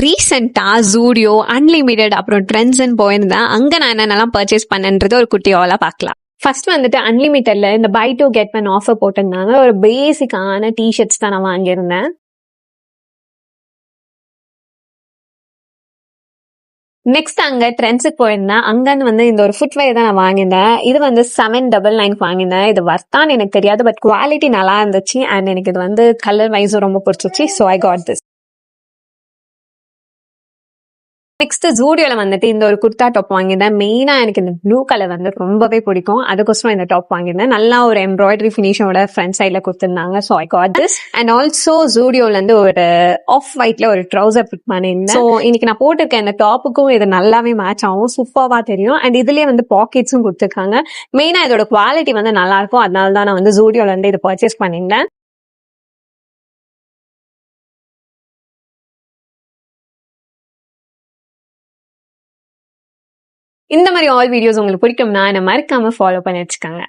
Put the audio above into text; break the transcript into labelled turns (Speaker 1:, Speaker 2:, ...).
Speaker 1: ரீசெண்டா ஜூடியோ, அன்லிமிடெட் அப்புறம் ட்ரெண்ட்ஸ்ன்னு போயிருந்தேன். அங்க நான் என்னென்னலாம் பர்ச்சேஸ் பண்ணேன்றது ஒரு குட்டி ஆலா பார்க்கலாம். ஃபர்ஸ்ட் வந்துட்டு அன்லிமிட்டட்ல இந்த buy two get one offer போட்டிருந்தாங்க. ஒரு பேசிக்கான டிஷர்ட்ஸ் தான் நான் வாங்கியிருந்தேன். நெக்ஸ்ட் அங்க ட்ரெண்ட்ஸுக்கு போயிருந்தேன். அங்கன்னு வந்து இந்த ஒரு ஃபுட்வேர் தான் நான் வாங்கியிருந்தேன். இது வந்து 799 வாங்கியிருந்தேன். இது வர்த்தான்னு எனக்கு தெரியாது, பட் குவாலிட்டி நல்லா இருந்துச்சு. அண்ட் எனக்கு இது வந்து கலர் வைஸும் ரொம்ப பிடிச்சிச்சு. So I got this. Next ஜூடியோல வந்துட்டு இந்த ஒரு குர்தா டாப் வாங்கியிருந்தேன். மெயினா எனக்கு இந்த ப்ளூ கலர் வந்து ரொம்பவே பிடிக்கும். அதுக்கோசரம் இந்த டாப் வாங்கியிருந்தேன். நல்லா ஒரு எம்ப்ராய்டரி ஃபினிஷோட ஃப்ரண்ட் சைட்ல கொடுத்திருந்தாங்க. So I got this. And also ஜூடியோல இருந்து ஒரு ஆஃப் ஒயிட்ல ஒரு ட்ரௌசர் பிக் பண்ணியிருந்தேன். ஸோ இன்னைக்கு நான் போட்டிருக்கேன் இந்த டாப்புக்கும் இது நல்லாவே மேட்ச் ஆகும். சூப்பர்வா தெரியும். அண்ட் இதுலயே வந்து பாக்கெட்ஸும் கொடுத்துருக்காங்க. மெயினா இதோட குவாலிட்டி வந்து நல்லா இருக்கும். அதனால தான் நான் வந்து ஜூடியோல இருந்து இதை பர்ச்சேஸ் பண்ணியிருந்தேன். இந்த மாதிரி ஆல் வீடியோஸ் உங்களுக்கு பிடிக்கும்னா என்ன மறக்காம ஃபாலோ பண்ணி வச்சுக்கோங்க.